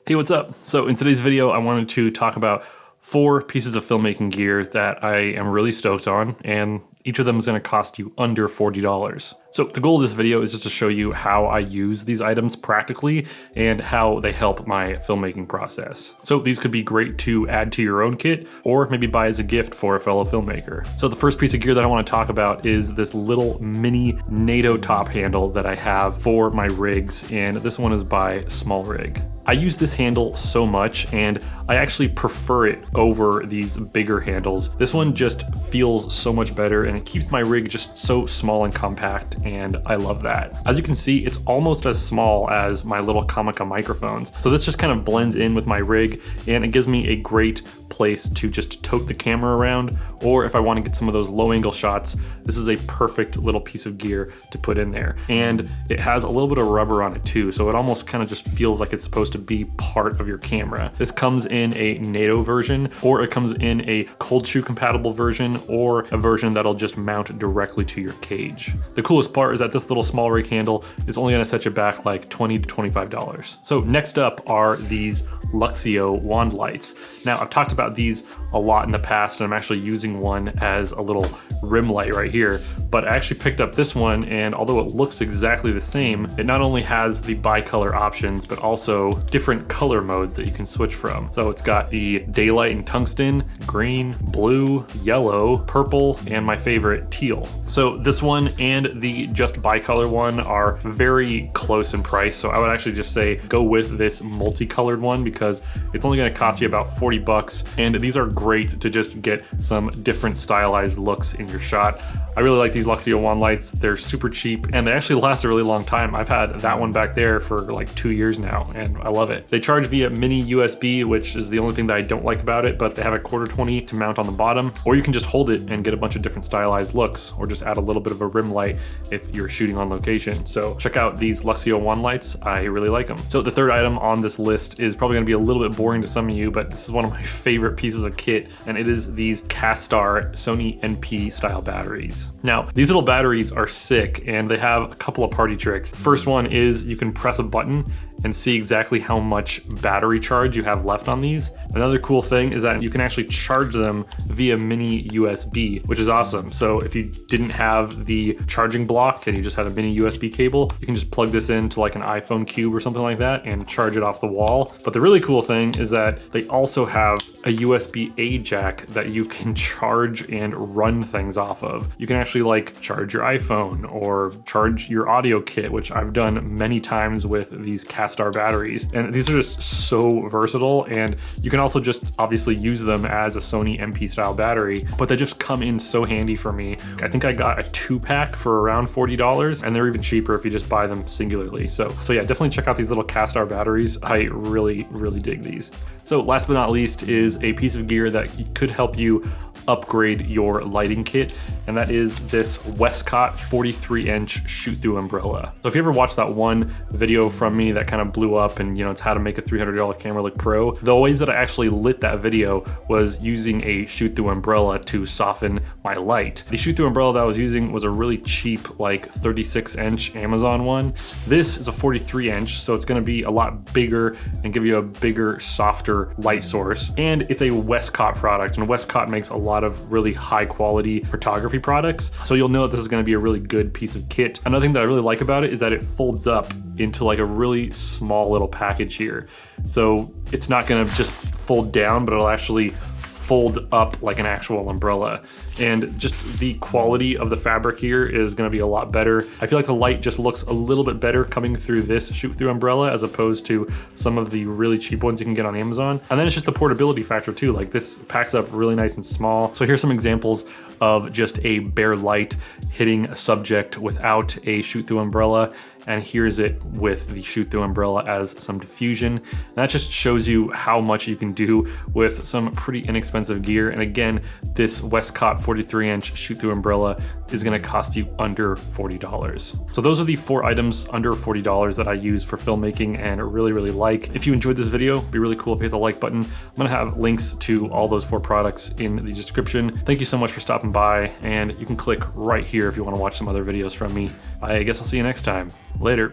Hey, what's up? So in today's video, I wanted to talk about 4 pieces of filmmaking gear that I am really stoked on, and each of them is going to cost you under $40. So the goal of this video is just to show you how I use these items practically and how they help my filmmaking process. So these could be great to add to your own kit or maybe buy as a gift for a fellow filmmaker. So the first piece of gear that I want to talk about is this little mini NATO top handle that I have for my rigs, and this one is by SmallRig. I use this handle so much, and I actually prefer it over these bigger handles. This one just feels so much better, and it keeps my rig just so small and compact, and I love that. As you can see, it's almost as small as my little Comica microphones. So this just kind of blends in with my rig, and it gives me a great place to just tote the camera around, or if I want to get some of those low angle shots, this is a perfect little piece of gear to put in there. And it has a little bit of rubber on it too, so it almost kind of just feels like it's supposed to be part of your camera. This comes in a NATO version, or it comes in a cold shoe compatible version, or a version that'll just mount directly to your cage. The coolest part is that this little SmallRig handle is only gonna set you back like $20 to $25. So next up are these Luxio wand lights. Now I've talked about these a lot in the past, and I'm actually using one as a little rim light right here, but I actually picked up this one, and although it looks exactly the same, it not only has the bicolor options, but also different color modes that you can switch from. So it's got the daylight and tungsten, green, blue, yellow, purple, and my favorite, teal. So this one and the just bicolor one are very close in price. So I would actually just say go with this multicolored one because it's only gonna cost you about 40 bucks. And these are great to just get some different stylized looks in your shot. I really like these Luxio wand lights. They're super cheap and they actually last a really long time. I've had that one back there for like 2 years now and I love it. They charge via mini USB, which is the only thing that I don't like about it, but they have a 1/4 to mount on the bottom, or you can just hold it and get a bunch of different stylized looks, or just add a little bit of a rim light if you're shooting on location. So check out these Luxio wand lights. I really like them. So the third item on this list is probably gonna be a little bit boring to some of you, but this is one of my favorite pieces of kit, and it is these Castar Sony NP style batteries. Now, these little batteries are sick, and they have a couple of party tricks. First one is you can press a button and see exactly how much battery charge you have left on these. Another cool thing is that you can actually charge them via mini USB, which is awesome. So if you didn't have the charging block and you just had a mini USB cable, you can just plug this into like an iPhone cube or something like that and charge it off the wall. But the really cool thing is that they also have a USB-A jack that you can charge and run things off of. You can actually like charge your iPhone or charge your audio kit, which I've done many times with these Castar batteries. And these are just so versatile, and you can also just obviously use them as a Sony NP style battery, but they just come in so handy for me. I think I got a 2-pack for around $40, and they're even cheaper if you just buy them singularly. So yeah, definitely check out these little Castar batteries. I really dig these. So last but not least is a piece of gear that could help you upgrade your lighting kit, and that is this Westcott 43-inch shoot-through umbrella. So if you ever watched that one video from me that kind of blew up, and it's how to make a $300 camera look pro, the ways that I actually lit that video was using a shoot-through umbrella to soften my light. The shoot-through umbrella that I was using was a really cheap, like 36-inch Amazon one. This is a 43-inch, so it's gonna be a lot bigger and give you a bigger, softer light source. And it's a Westcott product, and Westcott makes a lot of really high quality photography products. So you'll know that this is gonna be a really good piece of kit. Another thing that I really like about it is that it folds up into like a really small little package here. So it's not gonna just fold down, but it'll actually fold up like an actual umbrella. And just the quality of the fabric here is gonna be a lot better. I feel like the light just looks a little bit better coming through this shoot-through umbrella as opposed to some of the really cheap ones you can get on Amazon. And then it's just the portability factor too. Like this packs up really nice and small. So here's some examples of just a bare light hitting a subject without a shoot-through umbrella. And here's it with the shoot-through umbrella as some diffusion. And that just shows you how much you can do with some pretty inexpensive gear. And again, this Westcott 43-inch shoot-through umbrella is gonna cost you under $40. So those are the 4 items under $40 that I use for filmmaking and really like. If you enjoyed this video, it'd be really cool if you hit the like button. I'm gonna have links to all those 4 products in the description. Thank you so much for stopping by, and you can click right here if you wanna watch some other videos from me. I guess I'll see you next time. Later.